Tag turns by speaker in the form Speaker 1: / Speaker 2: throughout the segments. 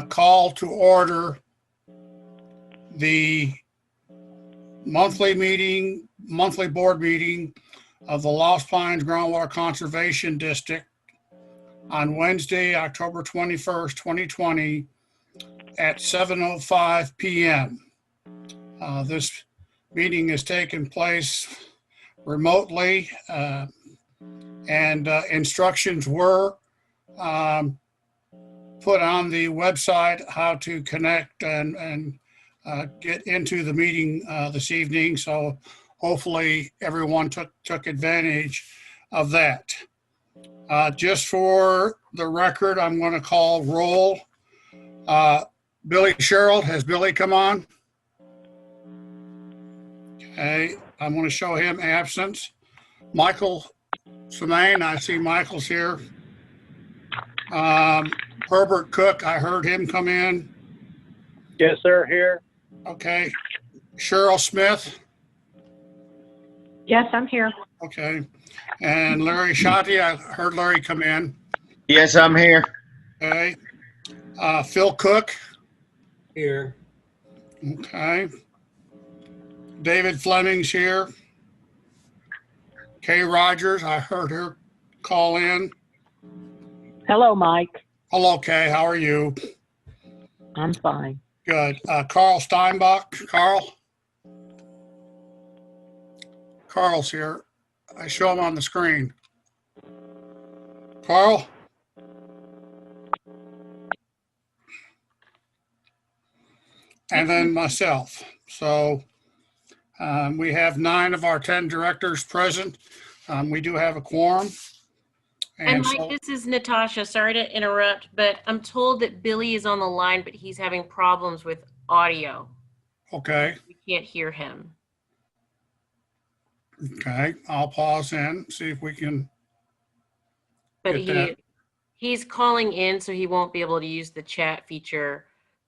Speaker 1: Call to order the monthly board meeting of the Lost Pines Groundwater Conservation District on Wednesday, October 21st, 2020 at 7:05 p.m. This meeting is taking place remotely, and instructions were put on the website how to connect and get into the meeting this evening. So hopefully everyone took advantage of that. Just for the record, I'm going to call roll. Billy Sherrill, has Billy come on? Okay, I'm going to show him absence. Michael Semaine, I see Michael's here. Herbert Cook, I heard him come in.
Speaker 2: Yes, sir, here.
Speaker 1: Okay. Cheryl Smith.
Speaker 3: Yes, I'm here.
Speaker 1: Okay. And Larry Shotty, I heard Larry come in.
Speaker 4: Yes, I'm here.
Speaker 1: Okay. Phil Cook.
Speaker 5: Here.
Speaker 1: Okay. David Fleming's here. Kay Rogers, I heard her call in.
Speaker 3: Hello, Mike.
Speaker 1: Hello, Kay. How are you?
Speaker 3: I'm fine.
Speaker 1: Good. Carl Steinbach. Carl? Carl's here. I show him on the screen. Carl? And then myself. So we have 9 of our 10 directors present. We do have a quorum.
Speaker 6: And Mike, this is Natasha. Sorry to interrupt, but I'm told that Billy is on the line, but he's having problems with audio.
Speaker 1: Okay.
Speaker 6: We can't hear him.
Speaker 1: Okay. I'll pause in, see if we can.
Speaker 6: But he's calling in, so he won't be able to use the chat feature.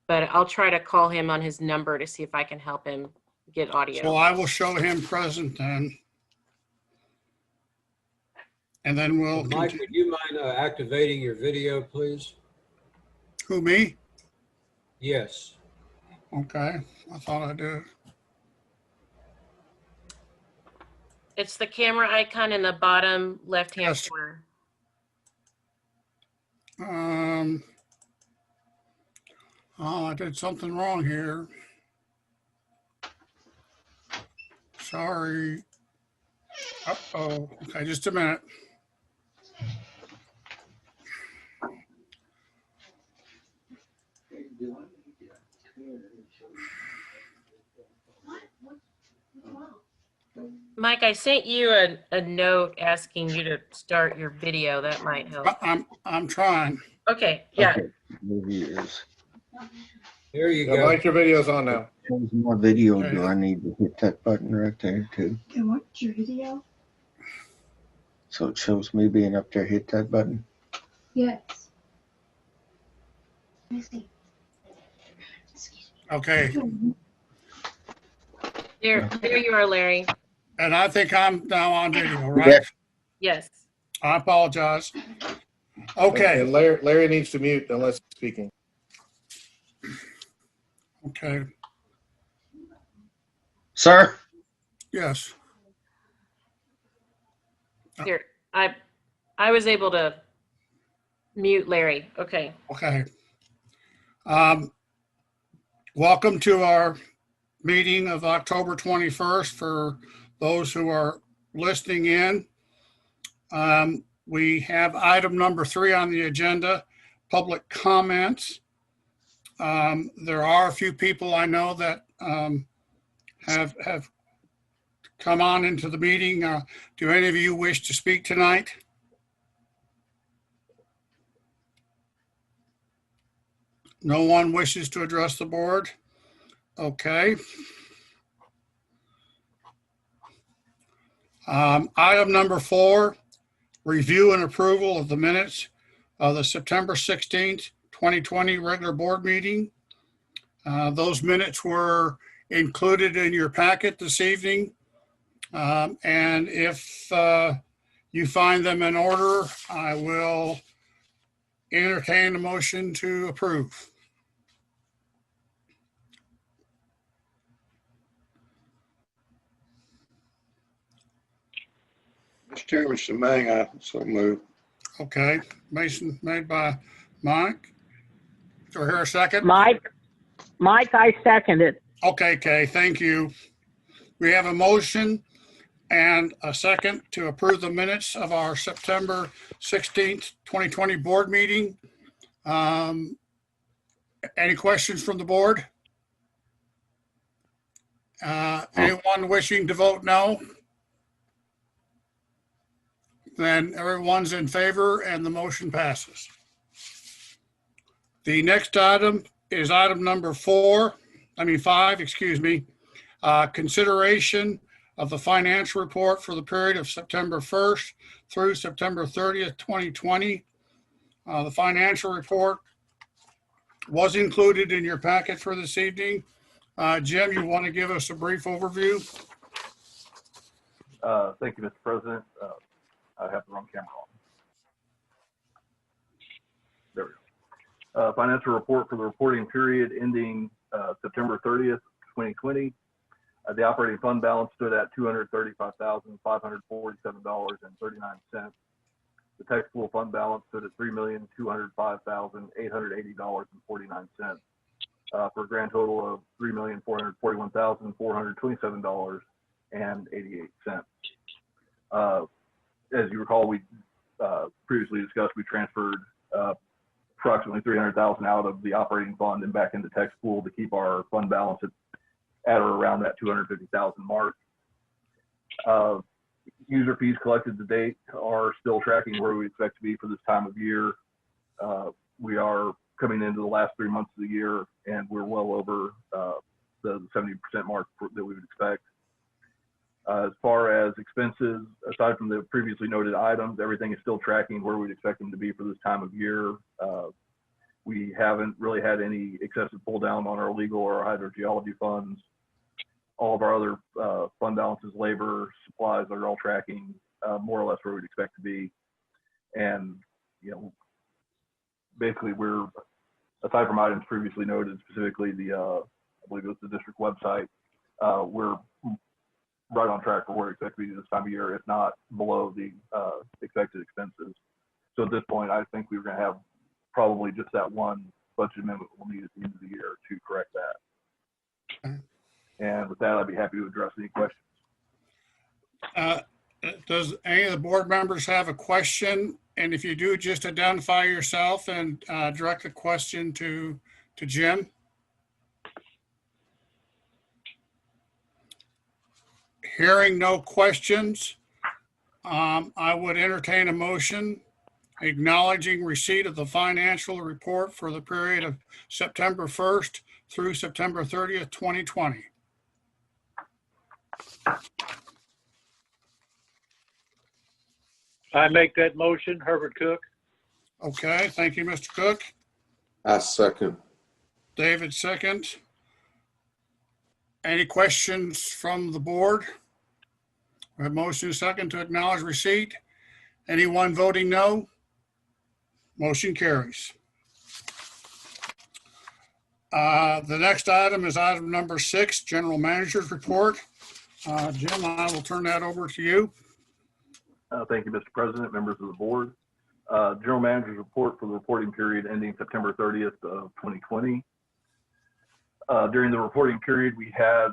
Speaker 6: But I'll try to call him on his number to see if I can help him get audio.
Speaker 1: So I will show him present then. And then we'll
Speaker 5: Mike, would you mind activating your video, please?
Speaker 1: Who, me?
Speaker 5: Yes.
Speaker 1: Okay, I thought I did.
Speaker 6: It's the camera icon in the bottom left-hand corner.
Speaker 1: Oh, I did something wrong here. Sorry. Uh-oh. Okay, just a minute.
Speaker 6: Mike, I sent you a note asking you to start your video. That might help.
Speaker 1: I'm trying.
Speaker 6: Okay, yeah.
Speaker 4: Okay. Maybe it is.
Speaker 5: There you go.
Speaker 7: Mike, your video's on now.
Speaker 4: There's more video.
Speaker 1: Okay.
Speaker 4: Do I need to hit that button right there too?
Speaker 8: And what's your video?
Speaker 4: So it shows me being up there. Hit that button.
Speaker 8: Yes. Let me see.
Speaker 1: Okay,
Speaker 6: There you are, Larry.
Speaker 1: and I think I'm now on video, right?
Speaker 4: Yes.
Speaker 6: Yes.
Speaker 1: I apologize. Okay,
Speaker 7: And Larry needs to mute unless he's speaking.
Speaker 1: okay,
Speaker 4: Sir?
Speaker 1: yes.
Speaker 6: Here, I was able to mute Larry. Okay.
Speaker 1: Okay. Welcome to our meeting of October 21st for those who are listening in. We have item number 3 on the agenda, public comments. There are a few people I know that have come on into the meeting. Do any of you wish to speak tonight? No one wishes to address the board? Okay. Item number 4, review and approval of the minutes of the September 16th, 2020 regular board meeting. Those minutes were included in your packet this evening. And if you find them in order, I will entertain a motion to approve.
Speaker 9: Mr. Chairman, Shamang, I so move.
Speaker 1: Okay, Mason made by Mike. Do I hear a second?
Speaker 3: Mike, I second it.
Speaker 1: Okay, Kay, thank you. We have a motion and a second to approve the minutes of our September 16th, 2020 board meeting. Any questions from the board? Anyone wishing to vote no? Then everyone's in favor and the motion passes. The next item is item number 5, consideration of the financial report for the period of September 1st through September 30th, 2020. The financial report was included in your packet for this evening. Jim, you want to give us a brief overview?
Speaker 10: Thank you, Mr. President. I have the wrong camera on. There we go. Financial report for the reporting period ending September 30th, 2020. The operating fund balance stood at $235,547.39. The tax pool fund balance stood at $3,205,880.49 for a grand total of $3,441,427.88. As you recall, we previously discussed, we transferred approximately $300,000 out of the operating fund and back into tax pool to keep our fund balance at or around that $250,000 mark. User fees collected to date are still tracking where we expect to be for this time of year. We are coming into the last 3 months of the year, and we're well over the 70% mark that we would expect. As far as expenses, aside from the previously noted items, everything is still tracking where we'd expect them to be for this time of year. We haven't really had any excessive pull down on our legal or hydrogeology funds. All of our other fund balances, labor, supplies are all tracking more or less where we'd expect to be. And, you know, basically we're, aside from items previously noted, specifically the, I believe it was the district website, we're right on track for where we expect to be this time of year, if not below the expected expenses. So at this point, I think we're going to have probably just that one budget amendment we'll need at the end of the year to correct that.
Speaker 1: Okay.
Speaker 10: And with that, I'd be happy to address any questions.
Speaker 1: Does any of the board members have a question? And if you do, just identify yourself and direct the question to Jim. Hearing no questions, I would entertain a motion acknowledging receipt of the financial report for the period of September 1st through September 30th, 2020.
Speaker 2: I make that motion, Herbert Cook.
Speaker 1: Okay, thank you, Mr. Cook.
Speaker 9: I second.
Speaker 1: David, second. Any questions from the board? We have motion second to acknowledge receipt. Anyone voting no? Motion carries. The next item is item number 6, General Manager's Report. Jim, I will turn that over to you.
Speaker 10: Thank you, Mr. President, members of the board. General Manager's Report for the reporting period ending September 30th of 2020. During the reporting period, we had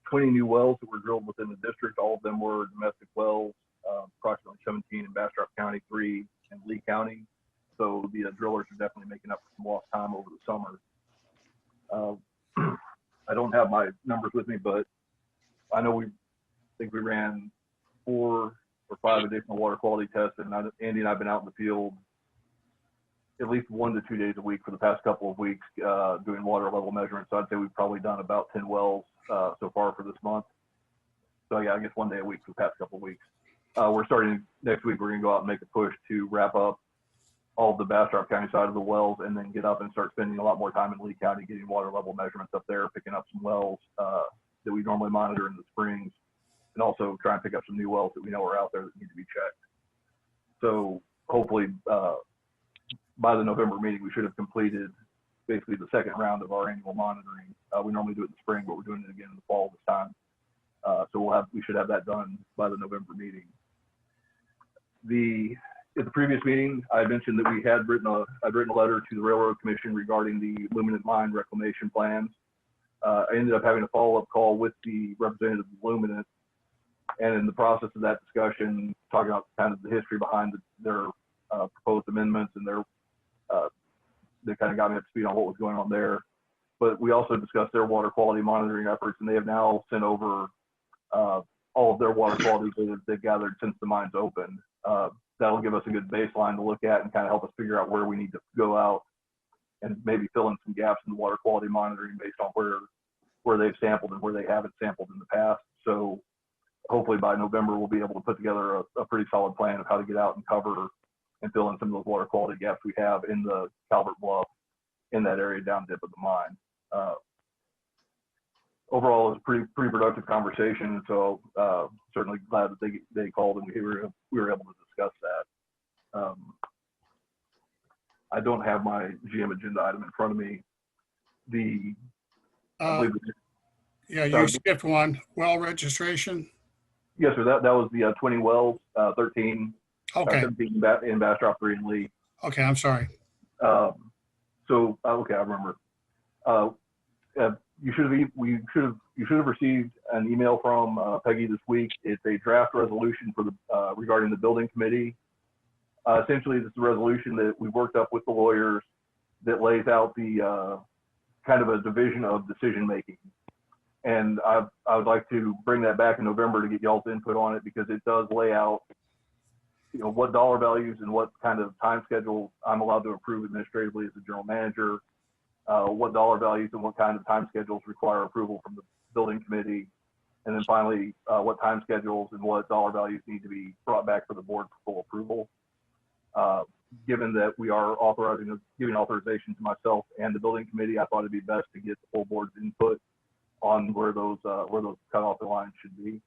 Speaker 10: 20 new wells that were drilled within the district. All of them were domestic wells, approximately 17 in Bastrop County, 3 in Lee County. So the drillers are definitely making up for some lost time over the summer. I don't have my numbers with me, but I know we ran 4 or 5 additional water quality tests, and Andy and I have been out in the field at least 1 to 2 days a week for the past couple of weeks doing water level measurements. So I'd say we've probably done about 10 wells so far for this month. So yeah, I guess 1 day a week for the past couple of weeks. We're starting next week. We're going to go out and make a push to wrap up all of the Bastrop County side of the wells, and then get up and start spending a lot more time in Lee County getting water level measurements up there, picking up some wells that we normally monitor in the springs, and also try and pick up some new wells that we know are out there that need to be checked. So hopefully by the November meeting, we should have completed basically the second round of our annual monitoring. We normally do it in the spring, but we're doing it again in the fall this time. So we should have that done by the November meeting. At the previous meeting, I mentioned that I'd written a letter to the Railroad Commission regarding the Luminant Mine reclamation plans. I ended up having a follow-up call with the representative of Luminant, and in the process of that discussion, talking about kind of the history behind their proposed amendments, and they kind of got me up to speed on what was going on there. But we also discussed their water quality monitoring efforts, and they have now sent over all of their water quality data they've gathered since the mine's opened. That'll give us a good baseline to look at and kind of help us figure out where we need to go out and maybe fill in some gaps in the water quality monitoring based on where they've sampled and where they haven't sampled in the past. So hopefully by November, we'll be able to put together a pretty solid plan of how to get out and cover and fill in some of those water quality gaps we have in the Calvert Bluff in that area down dip of the mine. Overall, it was a pretty productive conversation. So certainly glad that they called and we were able to discuss that. I don't have my GM agenda item in front of me. I believe
Speaker 1: Yeah, you skipped one. Well registration.
Speaker 10: yes, sir. That was the 20 wells, 13,
Speaker 1: Okay.
Speaker 10: 17 in Bastrop 3 and Lee.
Speaker 1: Okay, I'm sorry.
Speaker 10: Okay, I remember. You should have received an email from Peggy this week. It's a draft resolution for the regarding the building committee. Essentially, this is a resolution that we worked up with the lawyers that lays out the kind of a division of decision making. And I would like to bring that back in November to get y'all's input on it, because it does lay out, what dollar values and what kind of time schedule I'm allowed to approve administratively as the general manager, what dollar values and what kind of time schedules require approval from the building committee. And then finally, what time schedules and what dollar values need to be brought back for the board for full approval. Given that we are giving authorization to myself and the building committee, I thought it'd be best to get the full board's input on where those cutoff lines should be.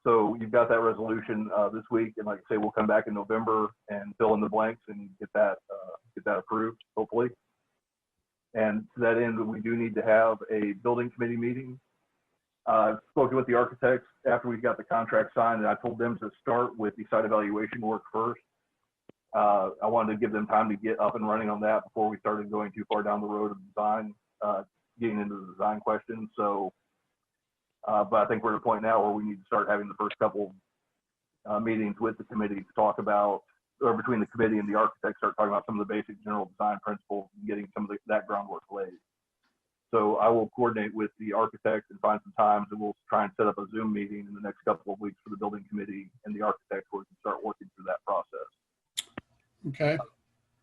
Speaker 10: So you've got that resolution this week, and like I say, we'll come back in November and fill in the blanks and get that approved, hopefully. And to that end, we do need to have a building committee meeting. I've spoken with the architects after we got the contract signed, and I told them to start with the site evaluation work first. I wanted to give them time to get up and running on that before we started going too far down the road of design, getting into the design questions. So, but I think we're at a point now where we need to start having the first couple meetings with the committee to talk about, or between the committee and the architects, start talking about some of the basic general design principles and getting some of that groundwork laid. So I will coordinate with the architects and find some times, and we'll try and set up a Zoom meeting in the next couple of weeks for the building committee and the architects, where we can start working through that process.
Speaker 1: Okay.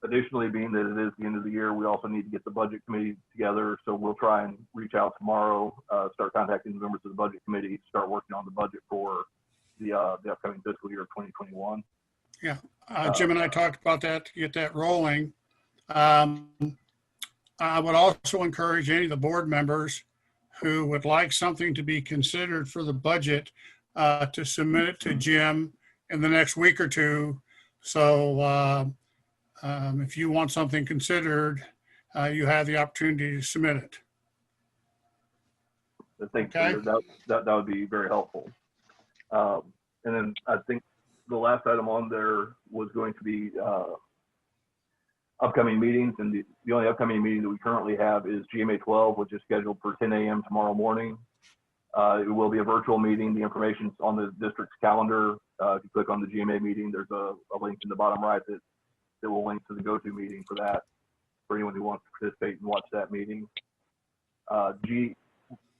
Speaker 10: Additionally, being that it is the end of the year, we also need to get the budget committee together. So we'll try and reach out tomorrow, start contacting the members of the budget committee, start working on the budget for the upcoming fiscal year of 2021.
Speaker 1: Yeah. Jim and I talked about that to get that rolling. I would also encourage any of the board members who would like something to be considered for the budget to submit it to Jim in the next week or two. So if you want something considered, you have the opportunity to submit it.
Speaker 10: I think
Speaker 1: Okay.
Speaker 10: that would be very helpful. And then I think the last item on there was going to be upcoming meetings, and the only upcoming meeting that we currently have is GMA 12, which is scheduled for 10 a.m. tomorrow morning. It will be a virtual meeting. The information's on the district's calendar. If you click on the GMA meeting, there's a link in the bottom right that will link to the go-to meeting for that, for anyone who wants to participate and watch that meeting.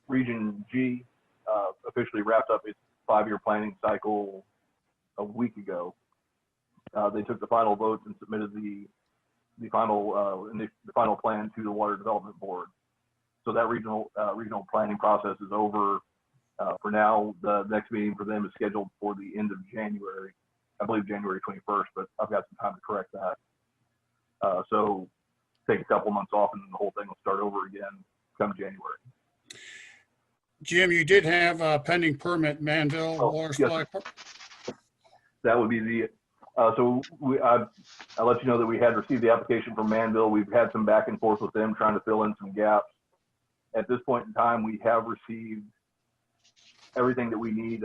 Speaker 10: Region G officially wrapped up its 5-year planning cycle a week ago. They took the final votes and submitted the final plan to the Water Development Board. So that regional planning process is over for now. The next meeting for them is scheduled for the end of January, I believe January 21st, but I've got some time to correct that. So take a couple months off, and then the whole thing will start over again come January.
Speaker 1: Jim, you did have a pending permit, Manville Water Supply.
Speaker 10: That would be the, so I let you know that we had received the application from Manville. We've had some back and forth with them trying to fill in some gaps. At this point in time, we have received everything that we need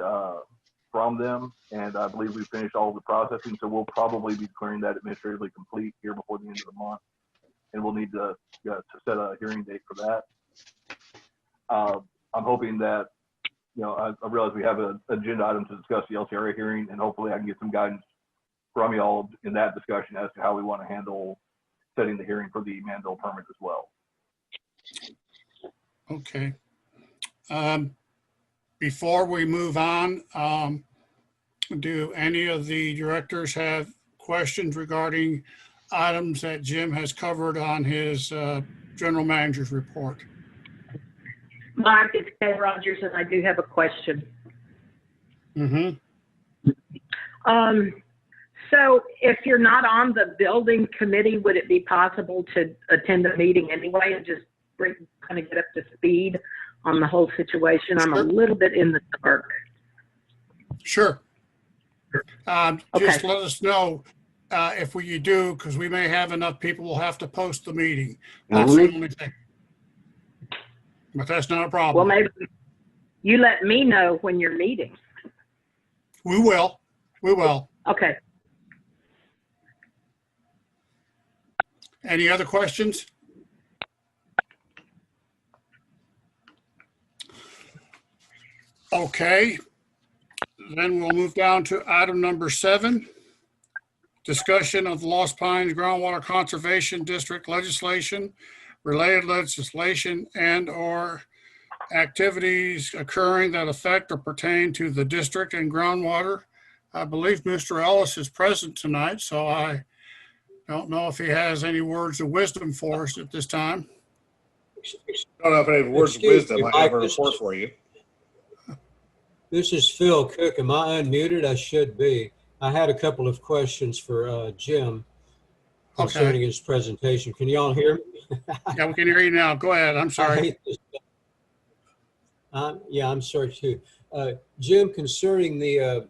Speaker 10: from them, and I believe we finished all of the processing, so we'll probably be declaring that administratively complete here before the end of the month, and we'll need to set a hearing date for that. I'm hoping that, I realize we have an agenda item to discuss the LCRA hearing, and hopefully I can get some guidance from y'all in that discussion as to how we want to handle setting the hearing for the Manville permit as well.
Speaker 1: Okay. Before we move on, do any of the directors have questions regarding items that Jim has covered on his general manager's report?
Speaker 3: Mike, it's Ken Rogers, and I do have a question.
Speaker 1: Mm-hmm.
Speaker 3: So if you're not on the building committee, would it be possible to attend the meeting anyway and just kind of get up to speed on the whole situation? I'm a little bit in the dark.
Speaker 1: Sure. Just
Speaker 3: Okay.
Speaker 1: let us know if you do, because we may have enough people, we'll have to post the meeting. That's the only thing. But that's not a problem.
Speaker 3: Well, maybe you let me know when you're meeting.
Speaker 1: We will. We will.
Speaker 3: Okay.
Speaker 1: Any other questions? Okay. Then we'll move down to item number 7. Discussion of the Lost Pines Groundwater Conservation District legislation, related legislation, and/or activities occurring that affect or pertain to the district and groundwater. I believe Mr. Ellis is present tonight, so I don't know if he has any words of wisdom for us at this time.
Speaker 7: I don't know if I have words of
Speaker 5: Excuse me,
Speaker 7: wisdom. I have a
Speaker 5: Mike,
Speaker 7: report for you.
Speaker 5: This is Phil Cook. Am I unmuted? I should be. I had a couple of questions for Jim concerning his presentation. Can you all hear me?
Speaker 1: Yeah, we can hear you now. Go ahead. I'm
Speaker 5: I
Speaker 1: sorry.
Speaker 5: hate this. Yeah, I'm sorry too. Jim, concerning the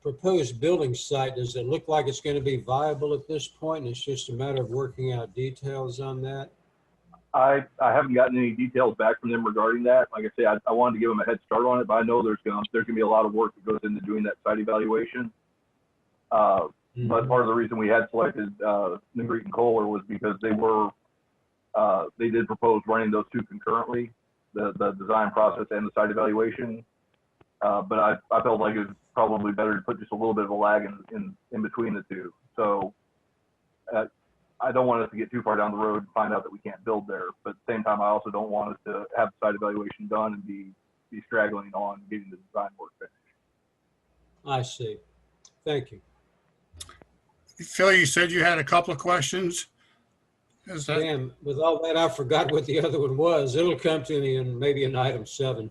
Speaker 5: proposed building site, does it look like it's going to be viable at this point? And it's just a matter of working out details on that?
Speaker 10: I haven't gotten any details back from them regarding that. Like I say, I wanted to give them a head start on it, but I know there's going to be a lot of work that goes into doing that site evaluation. But part of the reason we had selected Negrete and Kohler was because they did propose running those two concurrently, the design process and the site evaluation. But I felt like it was probably better to put just a little bit of a lag in between the two. So I don't want us to get too far down the road and find out that we can't build there. But at the same time, I also don't want us to have the site evaluation done and be straggling on getting the design work finished.
Speaker 5: I see. Thank you.
Speaker 1: Phil, you said you had a couple of questions. Is that?
Speaker 5: Damn, with all that, I forgot what the other one was. It'll come to me in maybe in item 7.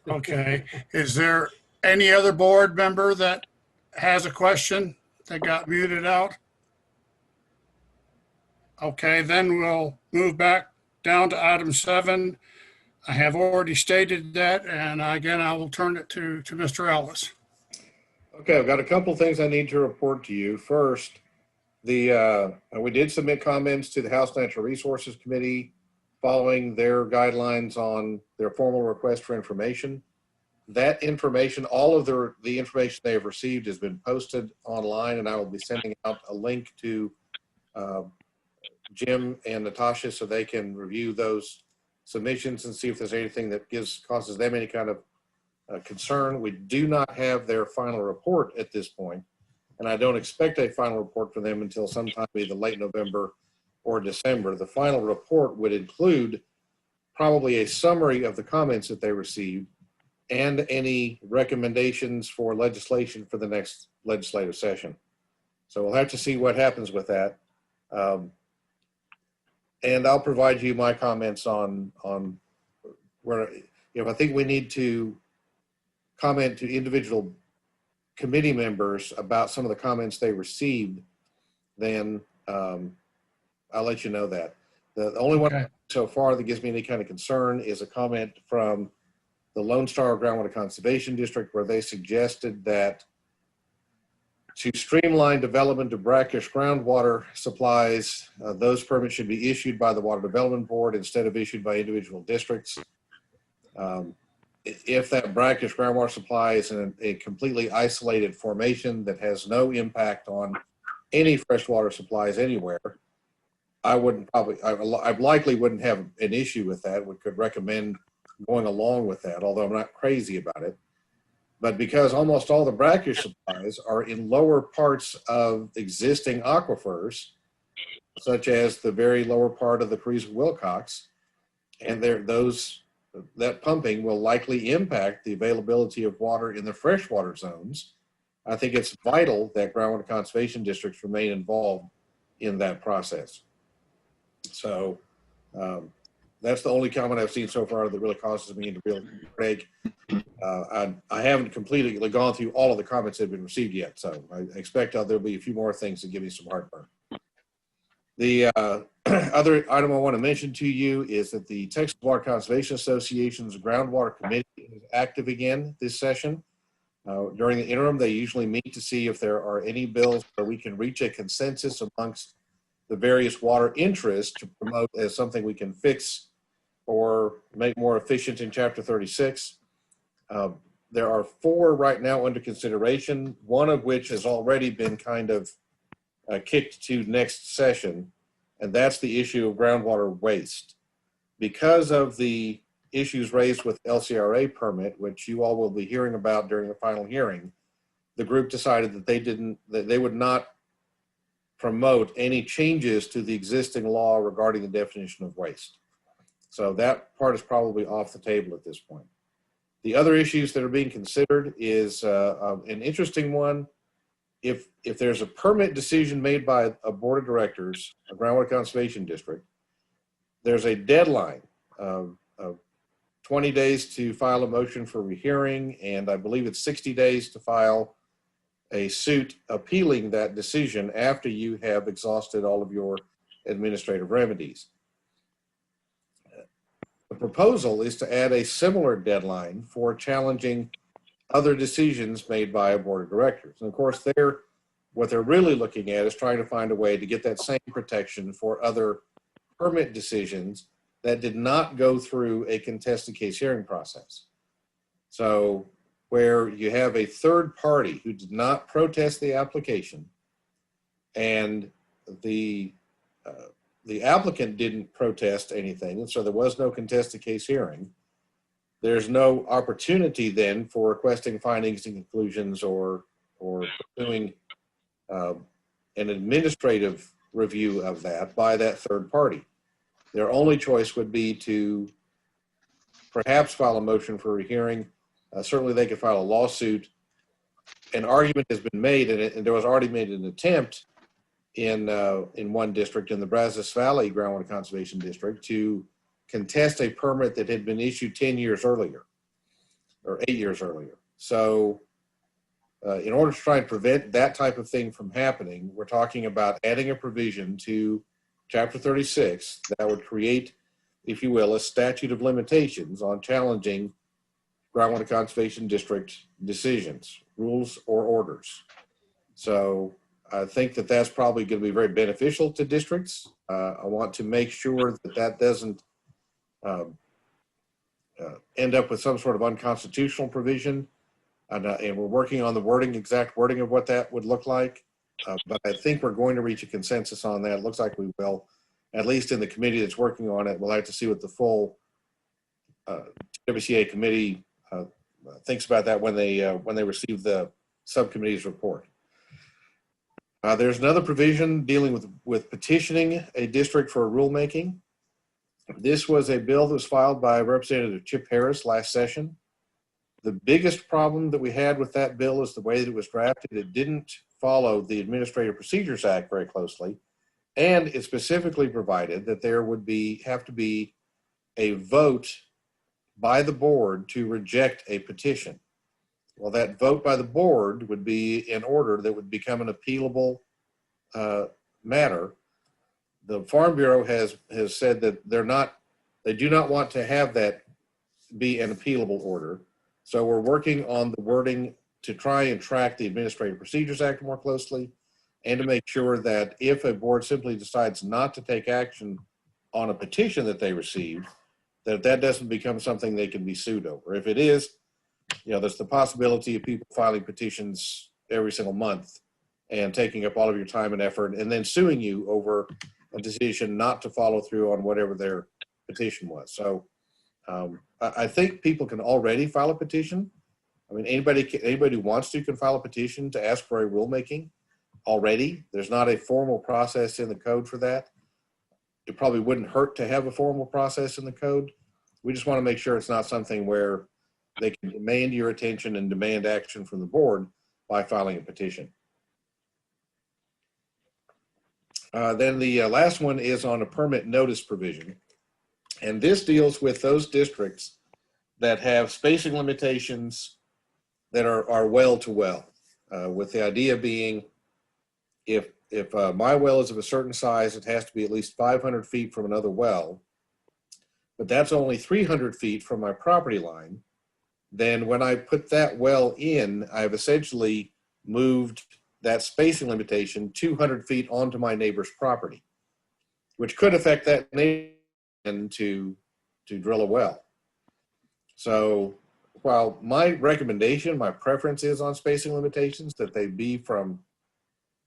Speaker 1: Okay. Is there any other board member that has a question that got muted out? Okay, then we'll move back down to item 7. I have already stated that, and again, I will turn it to Mr. Ellis.
Speaker 7: Okay, I've got a couple things I need to report to you. First, we did submit comments to the House Natural Resources Committee following their guidelines on their formal request for information. That information, all of the information they have received has been posted online, and I will be sending out a link to Jim and Natasha so they can review those submissions and see if there's anything that causes them any kind of concern. We do not have their final report at this point, and I don't expect a final report from them until sometime either late November or December. The final report would include probably a summary of the comments that they received and any recommendations for legislation for the next legislative session. So we'll have to see what happens with that. And I'll provide you my comments on where, if I think we need to comment to individual committee members about some of the comments they received, then I'll let you know that. The only one so far that gives me any kind of concern is a comment from the Lone Star Groundwater Conservation District, where they suggested that to streamline development of brackish groundwater supplies, those permits should be issued by the Water Development Board instead of issued by individual districts. if that brackish groundwater supply is in a completely isolated formation that has no impact on any freshwater supplies anywhere, I likely wouldn't have an issue with that. We could recommend going along with that, although I'm not crazy about it. But because almost all the brackish supplies are in lower parts of existing aquifers, such as the very lower part of the Parise-Wilcox, and that pumping will likely impact the availability of water in the freshwater zones, I think it's vital that groundwater conservation districts remain involved in that process. So that's the only comment I've seen so far that really causes me to real break. I haven't completely gone through all of the comments that have been received yet, so I expect there'll be a few more things that give me some heartburn. The other item I want to mention to you is that the Texas Water Conservation Association's Groundwater Committee is active again this session. During the interim, they usually meet to see if there are any bills where we can reach a consensus amongst the various water interests to promote as something we can fix or make more efficient in Chapter 36. There are 4 right now under consideration, one of which has already been kind of kicked to next session, and that's the issue of groundwater waste. Because of the issues raised with LCRA permit, which you all will be hearing about during the final hearing, the group decided that they would not promote any changes to the existing law regarding the definition of waste. So that part is probably off the table at this point. The other issues that are being considered is an interesting one. If there's a permit decision made by a board of directors, a groundwater conservation district, there's a deadline of 20 days to file a motion for rehearing, and I believe it's 60 days to file a suit appealing that decision after you have exhausted all of your administrative remedies. The proposal is to add a similar deadline for challenging other decisions made by a board of directors. And of course, what they're really looking at is trying to find a way to get that same protection for other permit decisions that did not go through a contested case hearing process. So where you have a third party who did not protest the application and the applicant didn't protest anything, and so there was no contested case hearing, there's no opportunity then for requesting findings and conclusions or pursuing an administrative review of that by that third party. Their only choice would be to perhaps file a motion for a hearing. Certainly they could file a lawsuit. An argument has been made, and there was already made an attempt in one district, in the Brazos Valley Groundwater Conservation District, to contest a permit that had been issued 10 years earlier, or 8 years earlier. So in order to try and prevent that type of thing from happening, we're talking about adding a provision to Chapter 36 that would create, if you will, a statute of limitations on challenging groundwater conservation district decisions, rules, or orders. So I think that that's probably going to be very beneficial to districts. I want to make sure that that doesn't end up with some sort of unconstitutional provision. And we're working on the exact wording of what that would look like. But I think we're going to reach a consensus on that. It looks like we will, at least in the committee that's working on it. We'll have to see what the full WCA committee thinks about that when they receive the subcommittee's report. There's another provision dealing with petitioning a district for rulemaking. This was a bill that was filed by Representative Chip Harris last session. The biggest problem that we had with that bill is the way that it was drafted. It didn't follow the Administrative Procedures Act very closely, and it specifically provided that there would have to be a vote by the board to reject a petition. Well, that vote by the board would be an order that would become an appealable matter. The Farm Bureau has said that they do not want to have that be an appealable order. So we're working on the wording to try and track the Administrative Procedures Act more closely, and to make sure that if a board simply decides not to take action on a petition that they received, that doesn't become something they can be sued over. If it is, there's the possibility of people filing petitions every single month and taking up all of your time and effort and then suing you over a decision not to follow through on whatever their petition was. So I think people can already file a petition. I mean, anybody who wants to can file a petition to ask for a rulemaking already. There's not a formal process in the code for that. It probably wouldn't hurt to have a formal process in the code. We just want to make sure it's not something where they can demand your attention and demand action from the board by filing a petition. Then the last one is on a permit notice provision. And this deals with those districts that have spacing limitations that are well to well, with the idea being if my well is of a certain size, it has to be at least 500 feet from another well, but that's only 300 feet from my property line, then when I put that well in, I've essentially moved that spacing limitation 200 feet onto my neighbor's property, which could affect that neighbor to drill a well. So while my recommendation, my preference is on spacing limitations, that they be from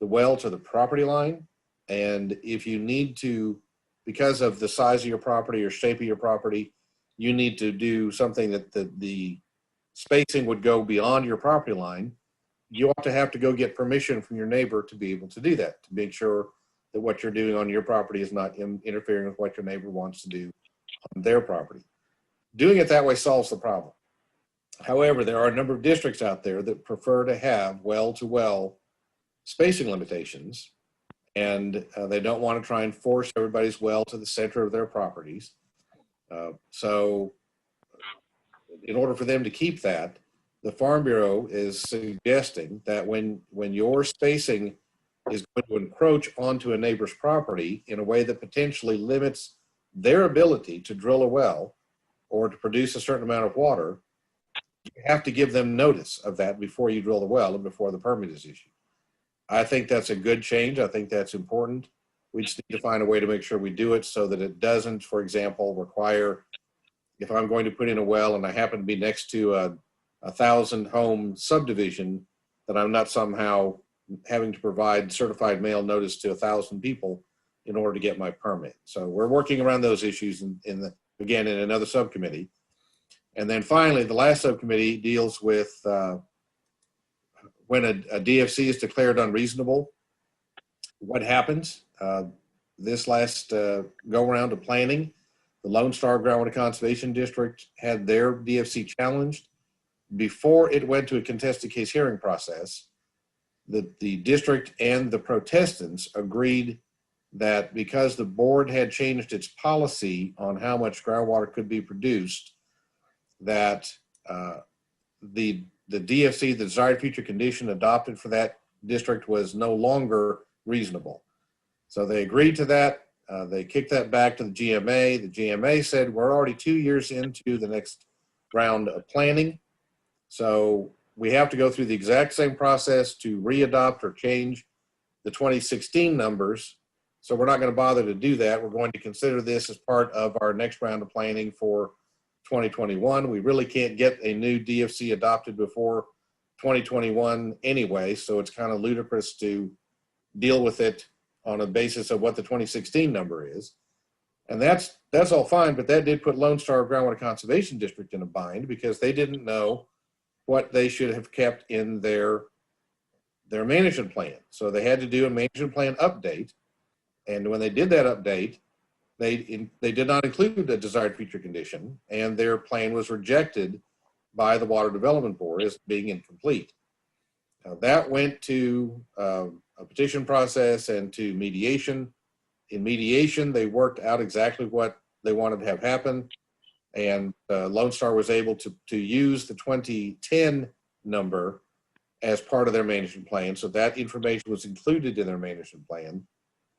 Speaker 7: the well to the property line. And if you need to, because of the size of your property or shape of your property, you need to do something that the spacing would go beyond your property line, you ought to have to go get permission from your neighbor to be able to do that, to make sure that what you're doing on your property is not interfering with what your neighbor wants to do on their property. Doing it that way solves the problem. However, there are a number of districts out there that prefer to have well-to-well spacing limitations, and they don't want to try and force everybody's well to the center of their properties. So in order for them to keep that, the Farm Bureau is suggesting that when your spacing is going to encroach onto a neighbor's property in a way that potentially limits their ability to drill a well or to produce a certain amount of water, you have to give them notice of that before you drill the well and before the permit is issued. I think that's a good change. I think that's important. We just need to find a way to make sure we do it so that it doesn't, for example, require, if I'm going to put in a well and I happen to be next to a 1,000 home subdivision, that I'm not somehow having to provide certified mail notice to 1,000 people in order to get my permit. So we're working around those issues again in another subcommittee. And then finally, the last subcommittee deals with when a DFC is declared unreasonable, what happens? This last go around of planning, the Lone Star Groundwater Conservation District had their DFC challenged. Before it went to a contested case hearing process, the district and the protestants agreed that because the board had changed its policy on how much groundwater could be produced, that the DFC, the desired future condition adopted for that district, was no longer reasonable. So they agreed to that. They kicked that back to the GMA. The GMA said, we're already 2 years into the next round of planning. So we have to go through the exact same process to readopt or change the 2016 numbers. So we're not going to bother to do that. We're going to consider this as part of our next round of planning for 2021. We really can't get a new DFC adopted before 2021 anyway, so it's kind of ludicrous to deal with it on a basis of what the 2016 number is. And that's all fine, but that did put Lone Star Groundwater Conservation District in a bind because they didn't know what they should have kept in their management plan. So they had to do a management plan update. And when they did that update, they did not include a desired future condition, and their plan was rejected by the Water Development Board as being incomplete. Now, that went to a petition process and to mediation. In mediation, they worked out exactly what they wanted to have happen, and Lone Star was able to use the 2010 number as part of their management plan, so that information was included in their management plan,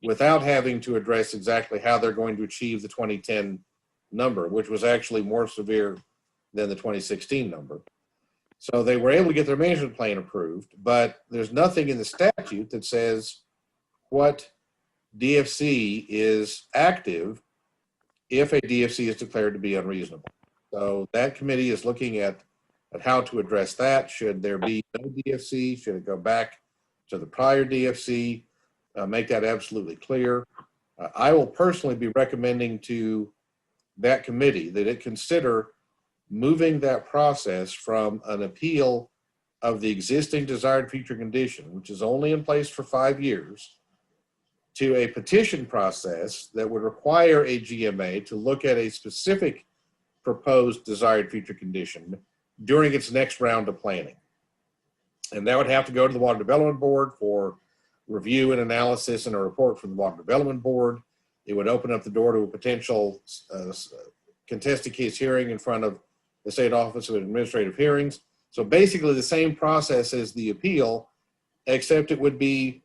Speaker 7: without having to address exactly how they're going to achieve the 2010 number, which was actually more severe than the 2016 number. So they were able to get their management plan approved, but there's nothing in the statute that says what DFC is active if a DFC is declared to be unreasonable. So that committee is looking at how to address that. Should there be no DFC? Should it go back to the prior DFC? Make that absolutely clear. I will personally be recommending to that committee that it consider moving that process from an appeal of the existing desired future condition, which is only in place for 5 years, to a petition process that would require a GMA to look at a specific proposed desired future condition during its next round of planning. And that would have to go to the Water Development Board for review and analysis and a report from the Water Development Board. It would open up the door to a potential contested case hearing in front of the State Office of Administrative Hearings. So basically the same process as the appeal, except it would be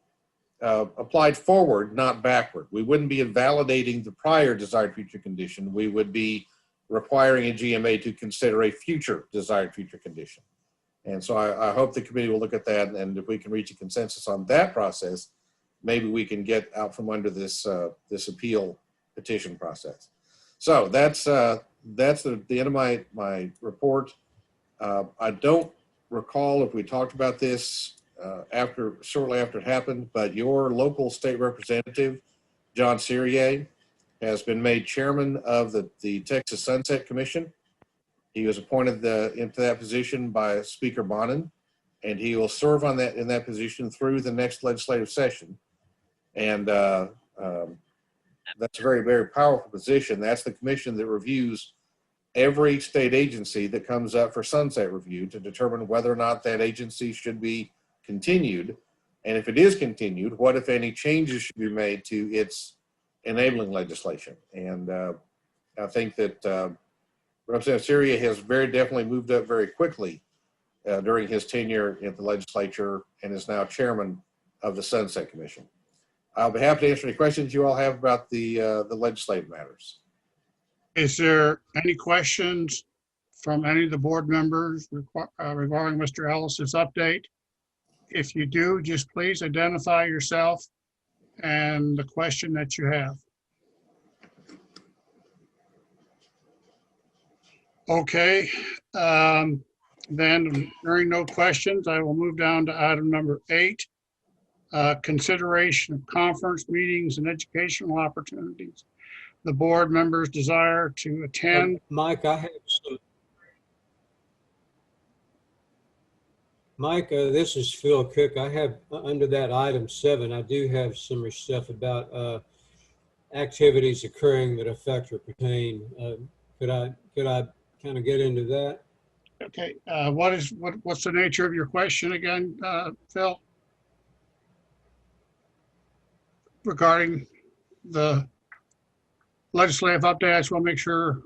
Speaker 7: applied forward, not backward. We wouldn't be invalidating the prior desired future condition. We would be requiring a GMA to consider a future desired future condition. And so I hope the committee will look at that, and if we can reach a consensus on that process, maybe we can get out from under this this appeal petition process. So that's the end of my report. I don't recall if we talked about this shortly after it happened, but your local state representative, John Cyrier, has been made chairman of the Texas Sunset Commission. He was appointed into that position by Speaker Bonin, and he will serve on in that position through the next legislative session. And that's a very, very powerful position. That's the commission that reviews every state agency that comes up for sunset review to determine whether or not that agency should be continued. And if it is continued, what, if any, changes should be made to its enabling legislation. And I think that Representative Syria has very definitely moved up very quickly during his tenure in the legislature and is now chairman of the Sunset Commission. I'll be happy to answer any questions you all have about the legislative matters.
Speaker 1: Is there any questions from any of the board members regarding Mr. Ellis's update? If you do, just please identify yourself and the question that you have. Okay, then hearing no questions, I will move down to item number 8. Consideration of conference meetings and educational opportunities. The board members desire to attend.
Speaker 5: Mike, I have some. Mike, this is Phil Cook. I have under that item 7, I do have some stuff about activities occurring that affect or pertain. Could I kind of get into that?
Speaker 1: Okay, what's the nature of your question again, Phil? Regarding the legislative update, I just want to make sure.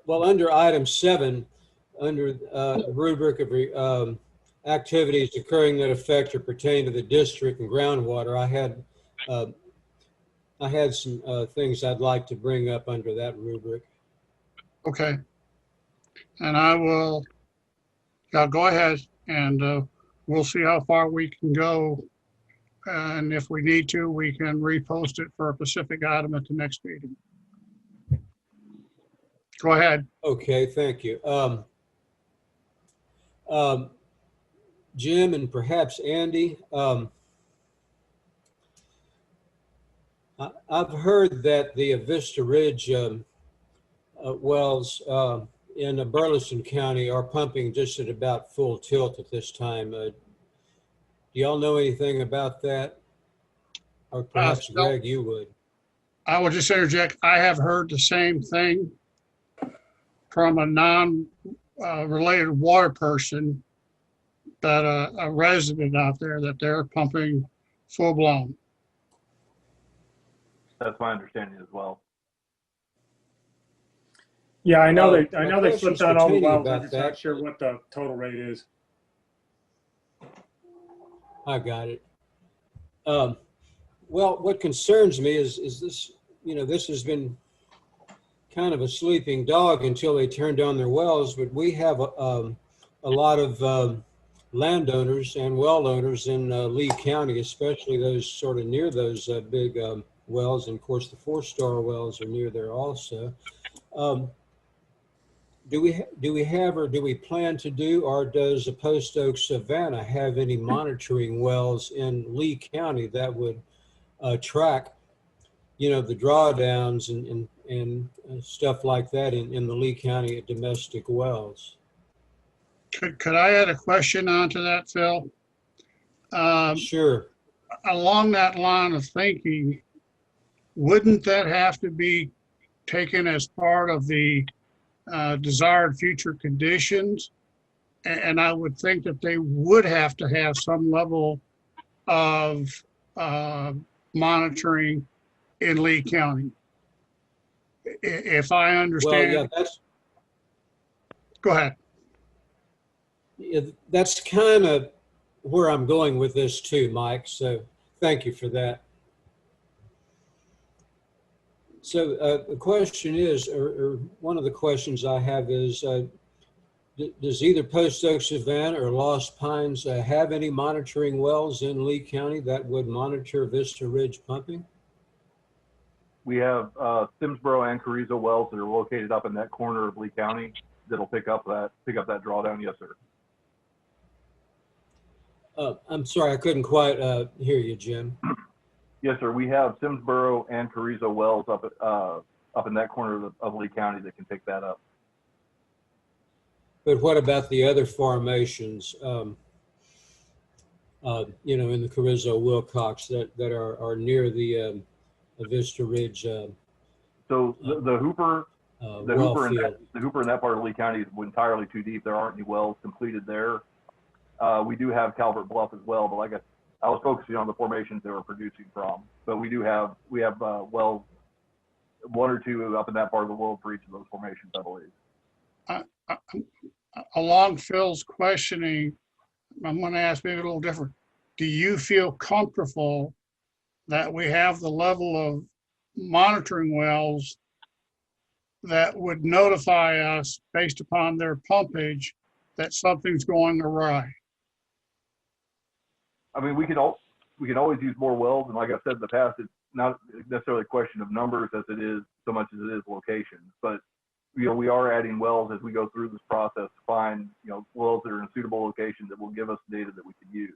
Speaker 5: Well, under item 7, under the rubric of activities occurring that affect or pertain to the district and groundwater, I had some things I'd like to bring up under that rubric.
Speaker 1: Okay. And I'll go ahead and we'll see how far we can go. And if we need to, we can repost it for a specific item at the next meeting. Go ahead.
Speaker 5: Okay, thank you. Jim and perhaps Andy, I've heard that the Vista Ridge wells in Burleson County are pumping just at about full tilt at this time. Do y'all know anything about that? Or perhaps Greg, you would.
Speaker 1: I will just interject. I have heard the same thing from a non-related water person, that a resident out there, that they're pumping full blown.
Speaker 10: That's my understanding as well.
Speaker 11: Yeah, I know they flipped out all the wells. I'm
Speaker 5: about
Speaker 11: just
Speaker 5: that.
Speaker 11: not sure what the total rate is.
Speaker 5: I got it. Well, what concerns me is this, this has been kind of a sleeping dog until they turned on their wells, but we have a lot of landowners and well owners in Lee County, especially those sort of near those big wells, and of course the 4-star wells are near there also. Do we have, or do we plan to do, or does the Post Oak Savannah have any monitoring wells in Lee County that would track, you know, the drawdowns and stuff like that in the Lee County domestic wells?
Speaker 1: Could I add a question onto that, Phil?
Speaker 5: Sure.
Speaker 1: Along that line of thinking, wouldn't that have to be taken as part of the desired future conditions? And I would think that they would have to have some level of monitoring in Lee County. If I understand.
Speaker 5: Well, yeah,
Speaker 1: Go ahead.
Speaker 5: that's kind of where I'm going with this too, Mike. So thank you for that. So the question is, or one of the questions I have is, does either Post Oak Savannah or Lost Pines have any monitoring wells in Lee County that would monitor Vista Ridge pumping?
Speaker 10: We have Simsboro and Carrizo wells that are located up in that corner of Lee County that'll pick up that drawdown. Yes, sir.
Speaker 5: I'm sorry, I couldn't quite hear you, Jim.
Speaker 10: Yes, sir. We have Simsboro and Carrizo wells up in that corner of Lee County that can pick that up.
Speaker 5: But what about the other formations, you know, in the Carrizo Wilcox that are near the Vista Ridge?
Speaker 10: So the Hooper, the Hooper in that part of Lee County is entirely too deep. There aren't any wells completed there. We do have Calvert Bluff as well, but like I was focusing on the formations they were producing from. But we have wells, 1 or 2 up in that part of the world for each of those formations, I believe.
Speaker 1: Along Phil's questioning, I'm going to ask maybe a little different. Do you feel comfortable that we have the level of monitoring wells that would notify us based upon their pumpage that something's going awry?
Speaker 10: I mean, we can always use more wells, and like I said in the past, it's not necessarily a question of numbers as it is so much as it is location. But you know, we are adding wells as we go through this process to find, you know, wells that are in suitable locations that will give us data that we can use.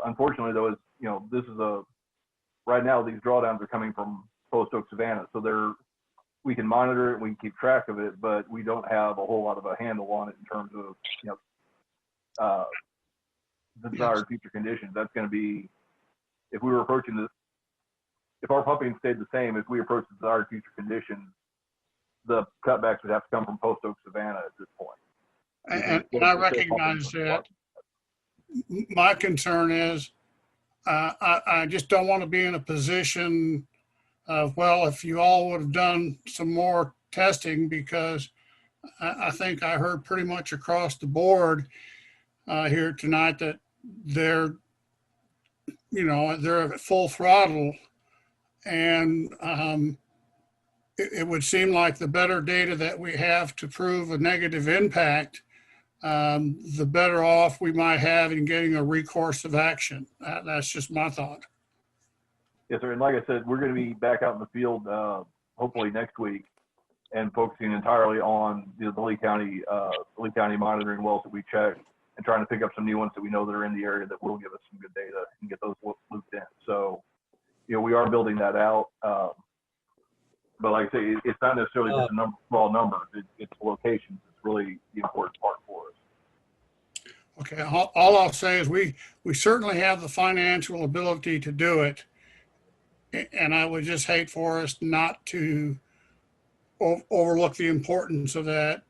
Speaker 10: Unfortunately, though, you know, right now these drawdowns are coming from Post Oak Savannah, so we can monitor it, we can keep track of it, but we don't have a whole lot of a handle on it in terms of, you know, the desired future conditions. That's going to be, if we were approaching this, if our pumping stayed the same, if we approach the desired future conditions, the cutbacks would have to come from Post Oak Savannah at this point.
Speaker 1: And I recognize that. My concern is I just don't want to be in a position of, well, if you all would have done some more testing, because I think I heard pretty much across the board here tonight that they're at full throttle, and it would seem like the better data that we have to prove a negative impact, the better off we might have in getting a recourse of action. That's just my thought.
Speaker 10: Yes, sir. And like I said, we're going to be back out in the field hopefully next week and focusing entirely on the Lee County monitoring wells that we check, and trying to pick up some new ones that we know that are in the area that will give us some good data and get those looped in. So, you know, we are building that out. But like I say, it's not necessarily just a small number. It's locations. It's really the important part for us.
Speaker 1: Okay, all I'll say is we certainly have the financial ability to do it. And I would just hate for us not to overlook the importance of that.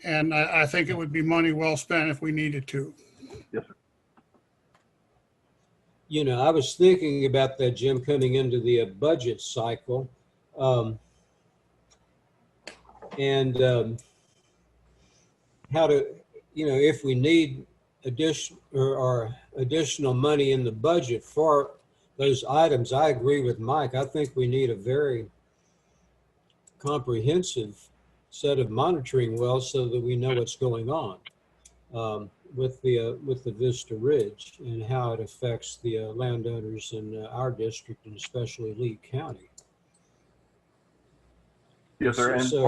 Speaker 1: And I think it would be money well spent if we needed to.
Speaker 10: Yes, sir.
Speaker 5: You know, I was thinking about that, Jim, coming into the budget cycle. How to, you know, if we need additional money in the budget for those items, I agree with Mike. I think we need a very comprehensive set of monitoring wells so that we know what's going on. with the Vista Ridge and how it affects the landowners in our district and especially Lee County.
Speaker 10: Yes, sir. And
Speaker 5: So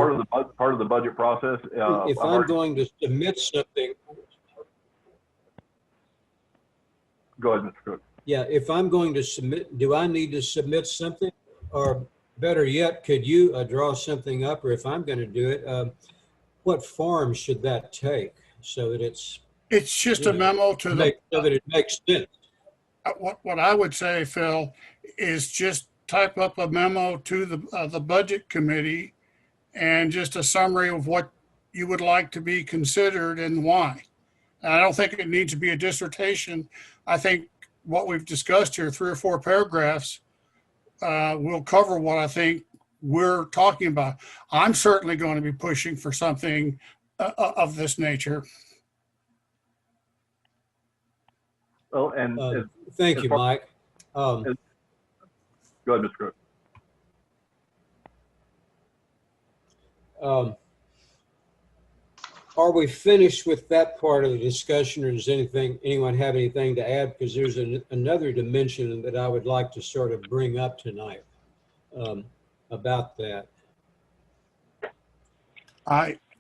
Speaker 10: part of the budget process.
Speaker 5: if I'm going to submit something,
Speaker 10: go ahead, Mr. Cook.
Speaker 5: yeah, if I'm going to submit, do I need to submit something, or better yet, could you draw something up, or if I'm going to do it, what form should that take so that it's
Speaker 1: just a memo to the,
Speaker 5: so that it makes sense?
Speaker 1: what I would say, Phil, is just type up a memo to the budget committee and just a summary of what you would like to be considered and why. And I don't think it needs to be a dissertation. I think what we've discussed here, 3 or 4 paragraphs, will cover what I think we're talking about. I'm certainly going to be pushing for something of this nature.
Speaker 10: Oh, and
Speaker 5: thank you, Mike.
Speaker 10: Go ahead, Mr. Cook.
Speaker 5: Are we finished with that part of the discussion, or does anyone have anything to add? Because there's another dimension that I would like to sort of bring up tonight about that.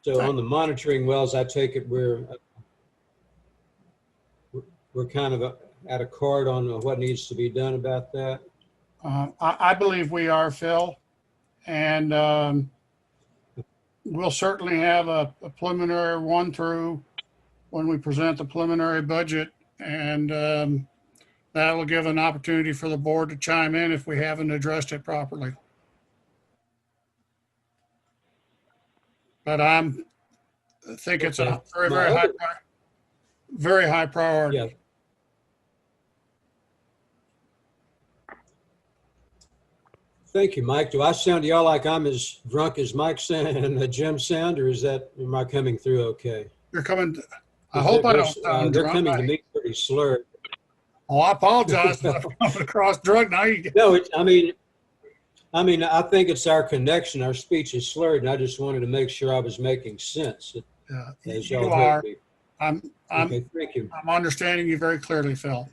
Speaker 5: So on the monitoring wells, I take it we're kind of at a card on what needs to be done about that.
Speaker 1: I believe we are, Phil, and we'll certainly have a preliminary run through when we present the preliminary budget, and that will give an opportunity for the board to chime in if we haven't addressed it properly. But I think it's a very high priority.
Speaker 5: Yeah. Thank you, Mike. Do I sound to y'all like I'm as drunk as Mike and Jim sound, or am I coming through okay?
Speaker 1: You're coming. I hope I don't sound
Speaker 5: they're
Speaker 1: drunk.
Speaker 5: coming to me pretty slurred.
Speaker 1: Oh, I apologize if I'm coming across drunk. Now you get.
Speaker 5: No, I mean, I think it's our connection. Our speech is slurred, and I just wanted to make sure I was making sense. As
Speaker 1: You
Speaker 5: y'all
Speaker 1: are.
Speaker 5: heard me.
Speaker 1: Okay,
Speaker 5: thank you.
Speaker 1: I'm understanding you very clearly, Phil.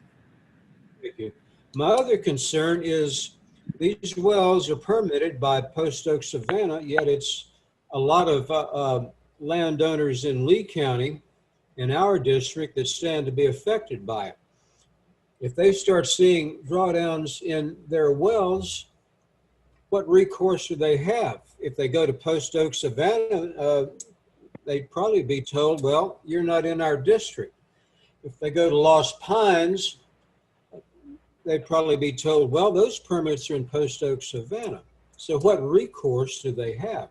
Speaker 5: Thank you. My other concern is these wells are permitted by Post Oak Savannah, yet it's a lot of landowners in Lee County in our district that stand to be affected by it. If they start seeing drawdowns in their wells, what recourse do they have? If they go to Post Oak Savannah, they'd probably be told, well, you're not in our district. If they go to Lost Pines, they'd probably be told, well, those permits are in Post Oak Savannah. So what recourse do they have?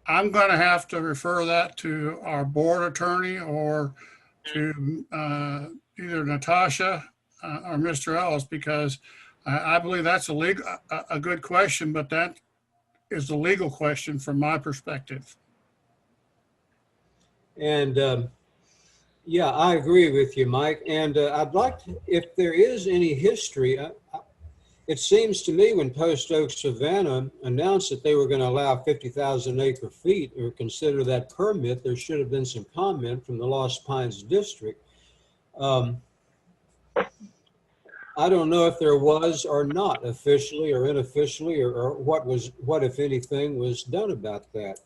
Speaker 1: I'm going to have to refer that to our board attorney or to either Natasha or Mr. Ellis, because I believe that's a good question, but that is the legal question from my perspective.
Speaker 5: And yeah, I agree with you, Mike. And I'd like to, if there is any history, it seems to me when Post Oak Savannah announced that they were going to allow 50,000 acre feet or consider that permit, there should have been some comment from the Lost Pines district. I don't know if there was or not, officially or unofficially, or what if anything was done about that.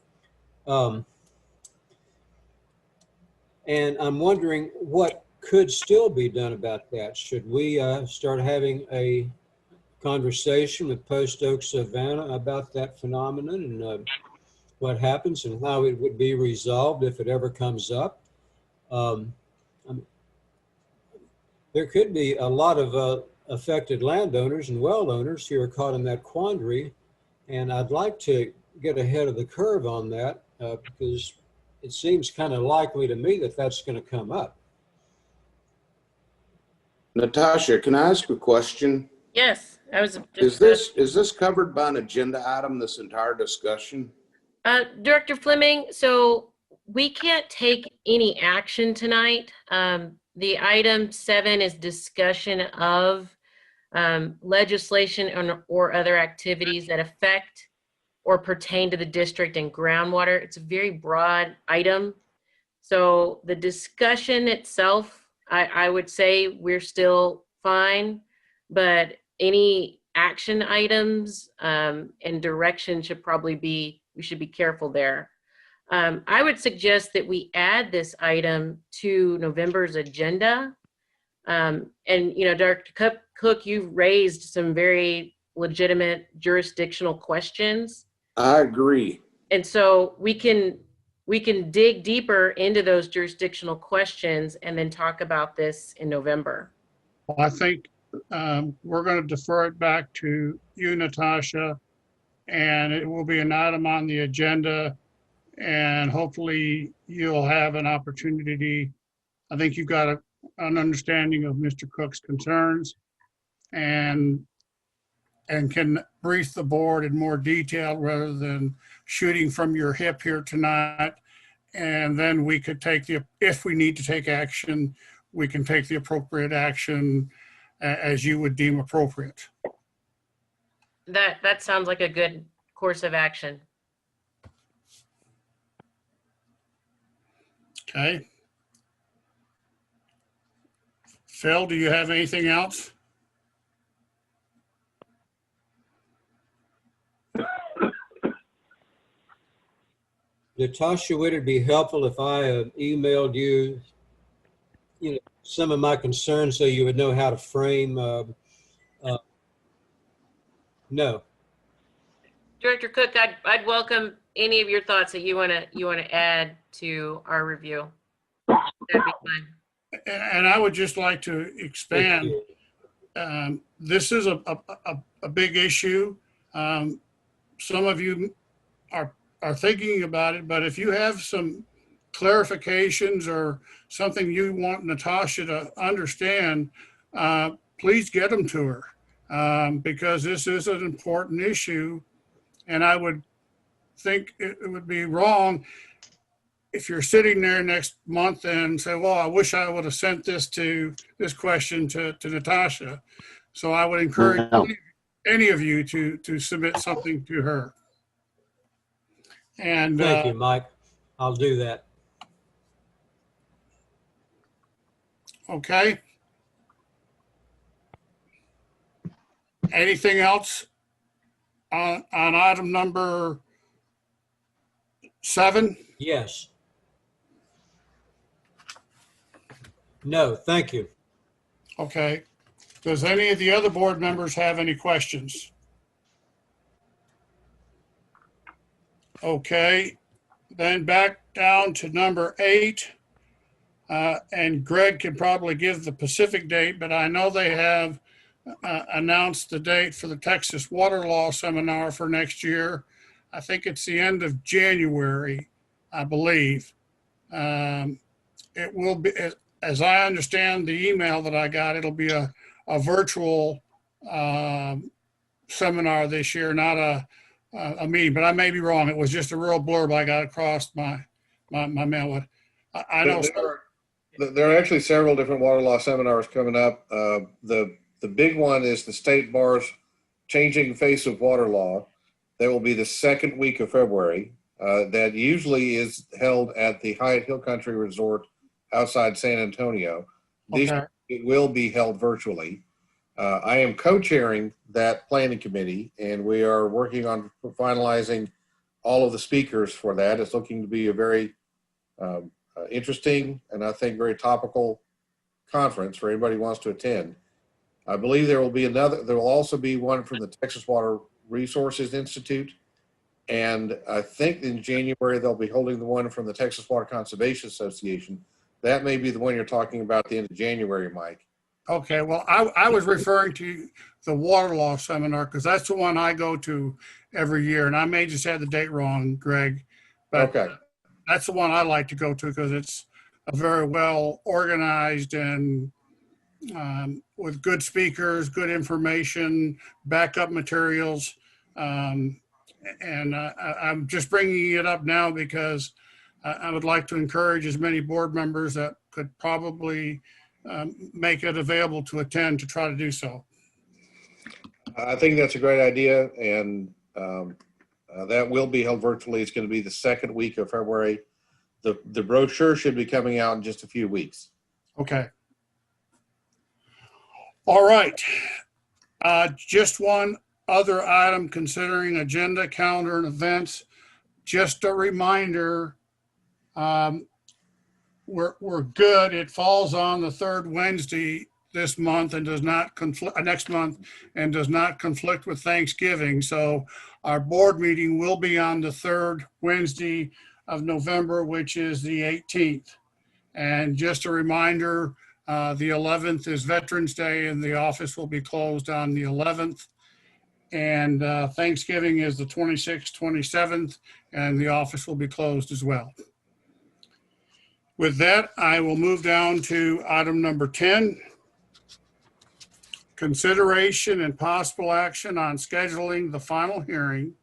Speaker 5: And I'm wondering what could still be done about that. Should we start having a conversation with Post Oak Savannah about that phenomenon and what happens and how it would be resolved if it ever comes up? There could be a lot of affected landowners and well owners who are caught in that quandary, and I'd like to get ahead of the curve on that because it seems kind of likely to me that that's going to come up.
Speaker 9: Natasha, can I ask a question?
Speaker 6: Yes, I was
Speaker 9: Is this covered by an agenda item, this entire discussion?
Speaker 6: Director Fleming, so we can't take any action tonight. The item 7 is discussion of legislation or other activities that affect or pertain to the district and groundwater. It's a very broad item. So the discussion itself, I would say we're still fine, but any action items and direction should probably be, we should be careful there. I would suggest that we add this item to November's agenda. And, you know, Dr. Cook, you've raised some very legitimate jurisdictional questions.
Speaker 9: I agree.
Speaker 6: And so we can dig deeper into those jurisdictional questions and then talk about this in November.
Speaker 1: Well, I think we're going to defer it back to you, Natasha, and it will be an item on the agenda. And hopefully you'll have an opportunity. I think you've got an understanding of Mr. Cook's concerns and can brief the board in more detail rather than shooting from your hip here tonight. And then we could take if we need to take action, we can take the appropriate action as you would deem appropriate.
Speaker 6: That sounds like a good course of action.
Speaker 1: Okay. Phil, do you have anything else?
Speaker 5: Natasha, would it be helpful if I emailed you, some of my concerns so you would know how to frame? No.
Speaker 6: Director Cook, I'd welcome any of your thoughts that you want to add to our review. That'd be fine.
Speaker 1: And I would just like to expand. This is a big issue. Some of you are thinking about it, but if you have some clarifications or something you want Natasha to understand, please get them to her, because this is an important issue. And I would think it would be wrong if you're sitting there next month and say, well, I wish I would have sent this question to Natasha. So I would encourage any of you to submit something to her. And
Speaker 5: thank you, Mike. I'll do that.
Speaker 1: Okay. Anything else on item number 7?
Speaker 5: Yes. No, thank you.
Speaker 1: Okay. Does any of the other board members have any questions? Okay, then back down to number 8. And Greg can probably give the Pacific date, but I know they have announced the date for the Texas Water Law Seminar for next year. I think it's the end of January, I believe. It will be, as I understand the email that I got, it'll be a virtual seminar this year, not a meeting, but I may be wrong. It was just a real blurb I got across my mail. I know
Speaker 7: there are actually several different water law seminars coming up. The big one is the State Bar's Changing Face of Water Law. That will be the second week of February. That usually is held at the Hyatt Hill Country Resort outside San Antonio. This year it will be held virtually. I am co-chairing that planning committee, and we are working on finalizing all of the speakers for that. It's looking to be a very interesting and I think very topical conference for anybody who wants to attend. I believe there will also be one from the Texas Water Resources Institute. And I think in January, they'll be holding the one from the Texas Water Conservation Association. That may be the one you're talking about at the end of January, Mike.
Speaker 1: Okay, well, I was referring to the water law seminar because that's the one I go to every year. And I may just have the date wrong, Greg. But
Speaker 7: okay.
Speaker 1: That's the one I like to go to because it's a very well organized and with good speakers, good information, backup materials. And I'm just bringing it up now because I would like to encourage as many board members that could probably make it available to attend to try to do so.
Speaker 7: I think that's a great idea, and that will be held virtually. It's going to be the second week of February. the brochure should be coming out in just a few weeks.
Speaker 1: Okay. All right. Just one other item considering agenda, calendar, and events. Just a reminder, we're good. It falls on the third Wednesday this month and does not conflict next month and does not conflict with Thanksgiving. So our board meeting will be on the third Wednesday of November, which is the 18th. And just a reminder, the 11th is Veterans Day and the office will be closed on the 11th. And Thanksgiving is the 26th, 27th, and the office will be closed as well. With that, I will move down to item number 10. Consideration and possible action on scheduling the final hearing,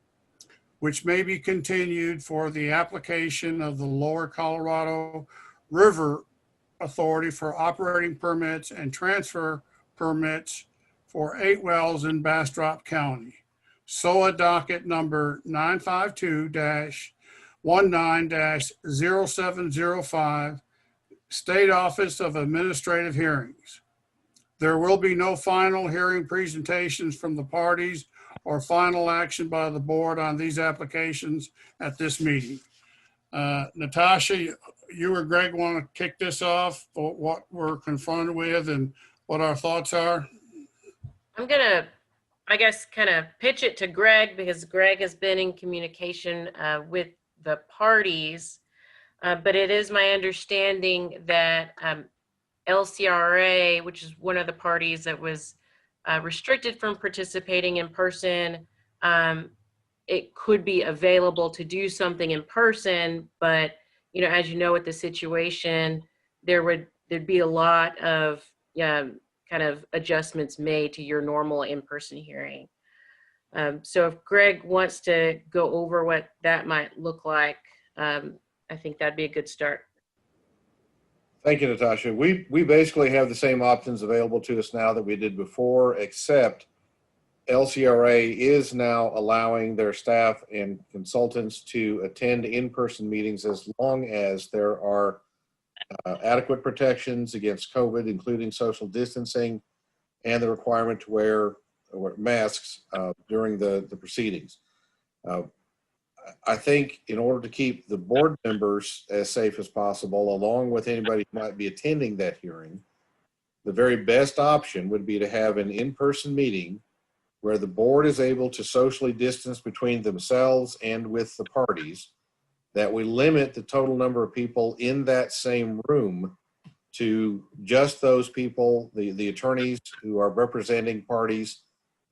Speaker 1: which may be continued for the application of the Lower Colorado River Authority for operating permits and transfer permits for 8 wells in Bastrop County. SOA docket number 952-19-0705, State Office of Administrative Hearings. There will be no final hearing presentations from the parties or final action by the board on these applications at this meeting. Natasha, you or Greg want to kick this off for what we're confronted with and what our thoughts are?
Speaker 6: I'm gonna, I guess, kind of pitch it to Greg because Greg has been in communication with the parties. But it is my understanding that LCRA, which is one of the parties that was restricted from participating in person, it could be available to do something in person, but you know, as you know, with the situation, there'd be a lot of kind of adjustments made to your normal in-person hearing. So if Greg wants to go over what that might look like, I think that'd be a good start.
Speaker 7: Thank you, Natasha. We basically have the same options available to us now that we did before, except LCRA is now allowing their staff and consultants to attend in-person meetings as long as there are adequate protections against COVID, including social distancing and the requirement to wear masks during the proceedings. I think in order to keep the board members as safe as possible, along with anybody who might be attending that hearing, the very best option would be to have an in-person meeting where the board is able to socially distance between themselves and with the parties, that we limit the total number of people in that same room to just those people, the attorneys who are representing parties,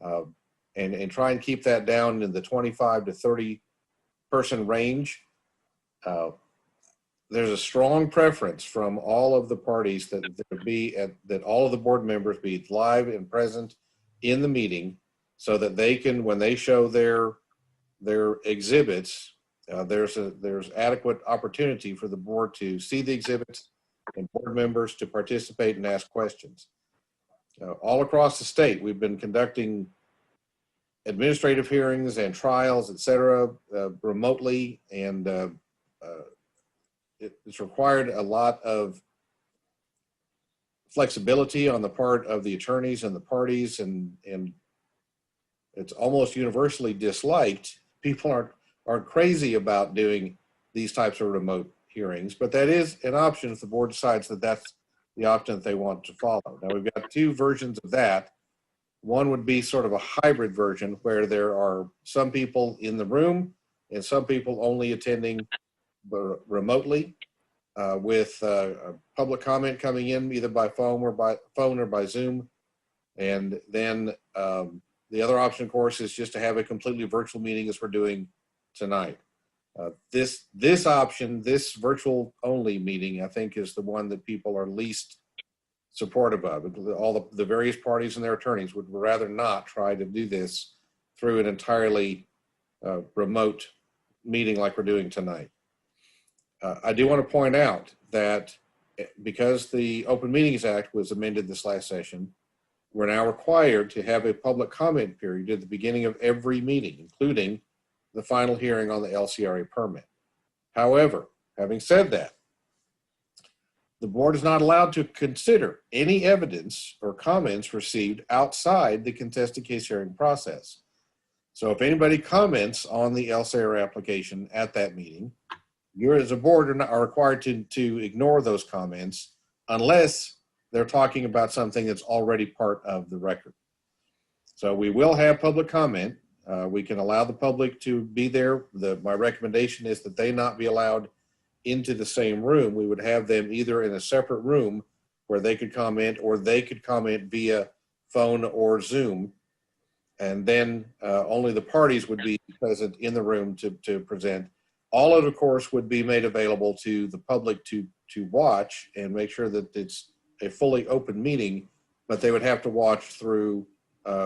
Speaker 7: and try and keep that down in the 25 to 30 person range. There's a strong preference from all of the parties that all of the board members be live and present in the meeting, so that they can, when they show their exhibits, there's adequate opportunity for the board to see the exhibits and board members to participate and ask questions. All across the state, we've been conducting administrative hearings and trials, et cetera, remotely, and it's required a lot of flexibility on the part of the attorneys and the parties, and it's almost universally disliked. People aren't crazy about doing these types of remote hearings, but that is an option if the board decides that that's the option that they want to follow. Now, we've got two versions of that. One would be sort of a hybrid version where there are some people in the room and some people only attending remotely, with public comment coming in either by phone or by Zoom. And then the other option, of course, is just to have a completely virtual meeting as we're doing tonight. This option, this virtual only meeting, I think is the one that people are least supportive of. All the various parties and their attorneys would rather not try to do this through an entirely remote meeting like we're doing tonight. I do want to point out that because the Open Meetings Act was amended this last session, we're now required to have a public comment period at the beginning of every meeting, including the final hearing on the LCRA permit. However, Having said that, the board is not allowed to consider any evidence or comments received outside the contested case hearing process. So if anybody comments on the LSAR application at that meeting, you as a board are required to ignore those comments unless they're talking about something that's already part of the record. So we will have public comment. We can allow the public to be there. My recommendation is that they not be allowed into the same room. We would have them either in a separate room where they could comment, or they could comment via phone or Zoom. And then only the parties would be present in the room to present. All of course, would be made available to the public to watch and make sure that it's a fully open meeting, but they would have to watch through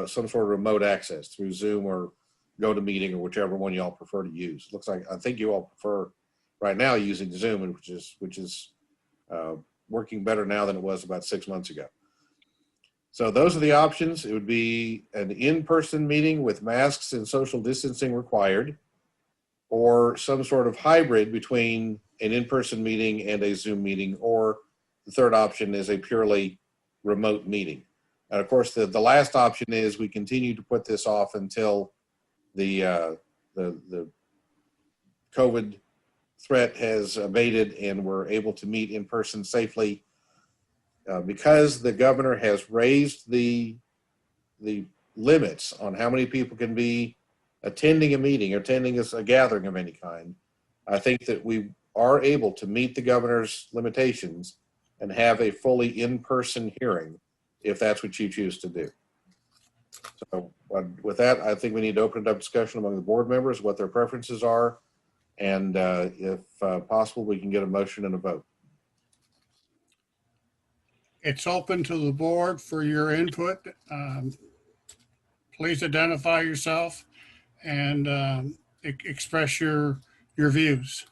Speaker 7: some sort of remote access through Zoom or GoToMeeting or whichever one you all prefer to use. Looks like, I think you all prefer right now using Zoom, which is working better now than it was about 6 months ago. So those are the options. It would be an in-person meeting with masks and social distancing required, or some sort of hybrid between an in-person meeting and a Zoom meeting, or the third option is a purely remote meeting. And of course, the last option is we continue to put this off until the COVID threat has abated and we're able to meet in person safely. Because the governor has raised the limits on how many people can be attending a meeting or attending a gathering of any kind, I think that we are able to meet the governor's limitations and have a fully in-person hearing if that's what you choose to do. So with that, I think we need to open up discussion among the board members, what their preferences are, and if possible, we can get a motion and a vote.
Speaker 1: It's open to the board for your input. Please identify yourself and express your views.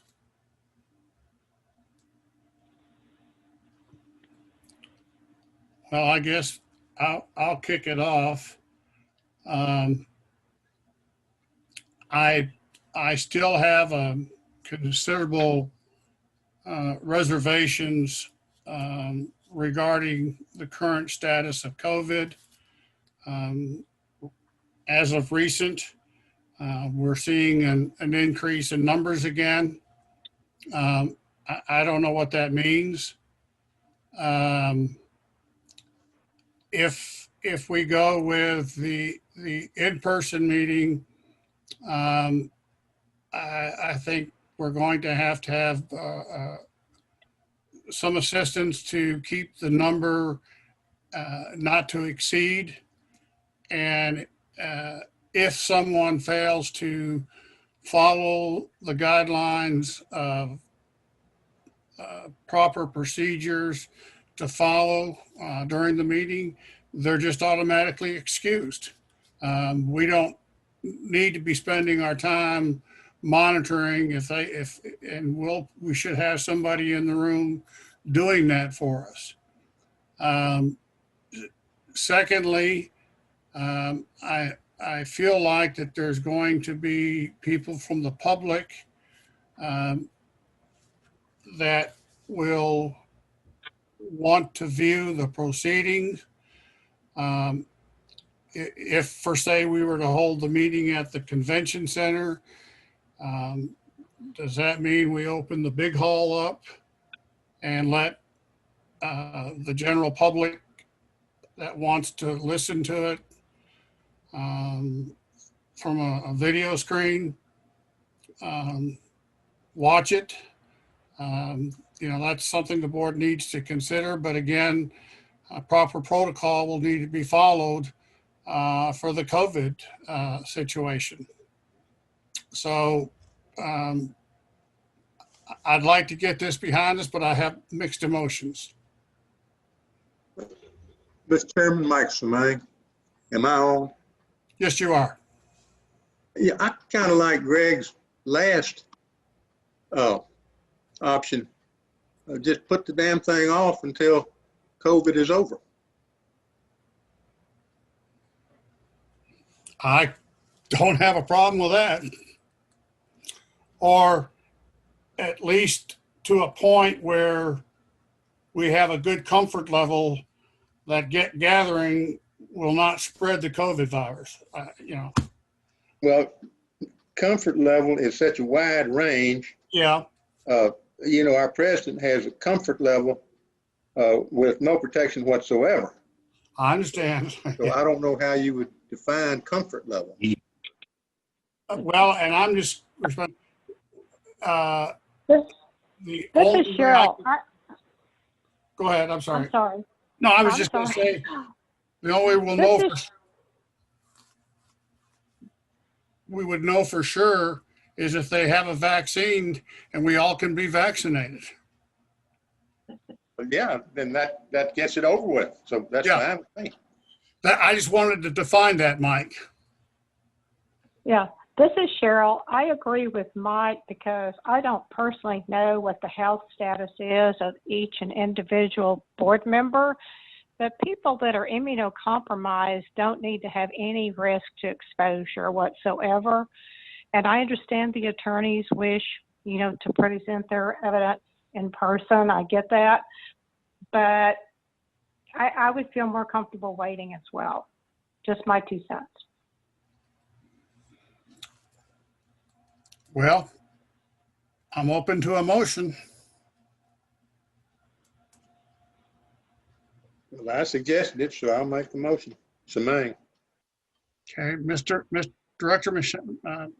Speaker 1: Well, I guess I'll kick it off. I still have considerable reservations regarding the current status of COVID. As of recent, we're seeing an increase in numbers again. I don't know what that means. If we go with the in-person meeting, I think we're going to have some assistance to keep the number not to exceed. And if someone fails to follow the guidelines of proper procedures to follow during the meeting, they're just automatically excused. We don't need to be spending our time monitoring we should have somebody in the room doing that for us. Secondly, I feel like that there's going to be people from the public that will want to view the proceedings. If, for say, we were to hold the meeting at the convention center, does that mean we open the big hall up and let the general public that wants to listen to it from a video screen watch it? That's something the board needs to consider. But again, a proper protocol will need to be followed for the COVID situation. So I'd like to get this behind us, but I have mixed emotions.
Speaker 12: Mr. Chairman, Mike Samang, am I on?
Speaker 1: Yes, you are.
Speaker 12: Yeah, I kind of like Greg's last option. Just put the damn thing off until COVID is over.
Speaker 1: I don't have a problem with that. Or at least to a point where we have a good comfort level that gathering will not spread the COVID virus, you know.
Speaker 12: Well, comfort level is such a wide range.
Speaker 1: Yeah,
Speaker 12: You know, our president has a comfort level with no protection whatsoever.
Speaker 1: I understand.
Speaker 12: So I don't know how you would define comfort level.
Speaker 1: Well, and I'm just,
Speaker 13: This
Speaker 1: the
Speaker 13: this
Speaker 1: only
Speaker 13: is
Speaker 1: way
Speaker 13: Cheryl.
Speaker 1: go ahead, I'm sorry.
Speaker 13: I'm sorry.
Speaker 1: No, I was
Speaker 13: I'm
Speaker 1: just going to
Speaker 13: sorry.
Speaker 1: say, the only way we would know for sure is if they have a vaccine and we all can be vaccinated.
Speaker 12: But yeah, then that gets it over with. So that's
Speaker 1: Yeah.
Speaker 12: fine with me.
Speaker 1: I just wanted to define that, Mike.
Speaker 13: Yeah, this is Cheryl. I agree with Mike because I don't personally know what the health status is of each and individual board member. But people that are immunocompromised don't need to have any risk to exposure whatsoever. And I understand the attorneys wish, to present their evidence in person. I get that. But I would feel more comfortable waiting as well. Just my 2 cents.
Speaker 1: Well, I'm open to a motion.
Speaker 12: Well, I suggested it, so I'll make the motion. Semaine.
Speaker 1: Okay, Mr. Director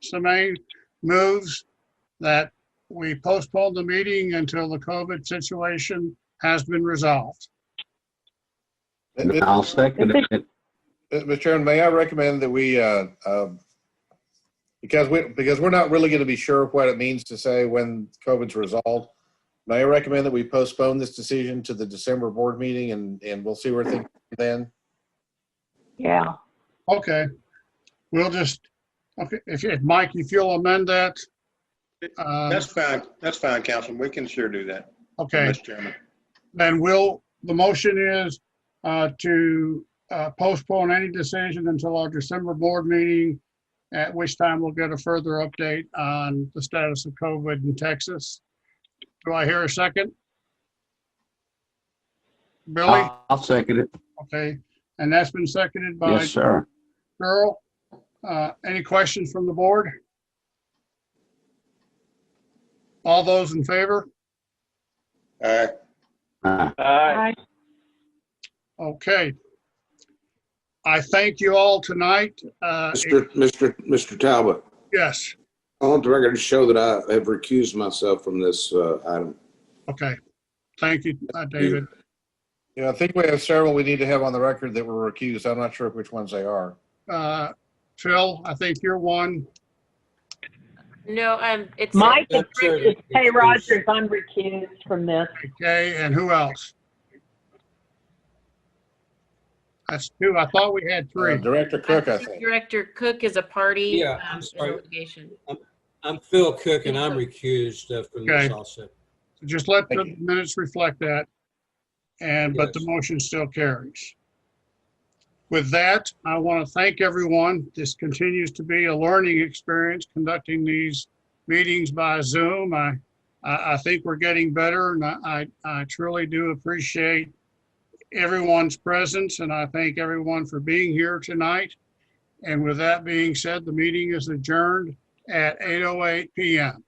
Speaker 1: Semaine moves that we postpone the meeting until the COVID situation has been resolved.
Speaker 9: I'll second it.
Speaker 7: Mr. Chairman, may I recommend that we, because we're not really going to be sure what it means to say when COVID's resolved, may I recommend that we postpone this decision to the December board meeting and we'll see where things are then?
Speaker 13: Yeah.
Speaker 1: Okay, we'll just, okay, if Mike, if you'll amend that.
Speaker 12: That's fine. That's fine, Councilman. We can sure do that.
Speaker 1: Okay.
Speaker 12: Mr. Chairman.
Speaker 1: Then the motion is to postpone any decision until our December board meeting, at which time we'll get a further update on the status of COVID in Texas. Do I hear a second? Billy?
Speaker 9: I'll second it.
Speaker 1: Okay, and that's been seconded by
Speaker 9: Yes, sir.
Speaker 1: Earl. Any questions from the board? All those in favor?
Speaker 9: Aye.
Speaker 2: Aye.
Speaker 1: Okay. I thank you all tonight.
Speaker 9: Mr. Talbot,
Speaker 1: Yes,
Speaker 9: I want the record to show that I have recused myself from this item.
Speaker 1: okay. Thank you, David.
Speaker 7: Yeah, I think we have several we need to have on the record that were recused. I'm not sure which ones they are.
Speaker 1: Phil, I think you're one.
Speaker 6: No, it's
Speaker 3: Mike
Speaker 5: That's
Speaker 3: is Hey Rogers, I'm recused from this.
Speaker 1: Okay, and who else? That's two. I thought we had three.
Speaker 7: Director Cook, I think.
Speaker 6: Director Cook is a party.
Speaker 5: Yeah, I'm
Speaker 6: in
Speaker 5: sorry.
Speaker 6: litigation.
Speaker 5: I'm Phil Cook, and I'm recused from this
Speaker 1: Okay.
Speaker 5: also.
Speaker 1: Just let
Speaker 7: Thank
Speaker 1: the minutes reflect that. But the
Speaker 5: Yes.
Speaker 1: motion still carries. With that, I want to thank everyone. This continues to be a learning experience conducting these meetings by Zoom. I think we're getting better, and I truly do appreciate everyone's presence, and I thank everyone for being here tonight. And with that being said, the meeting is adjourned at 8:08 p.m.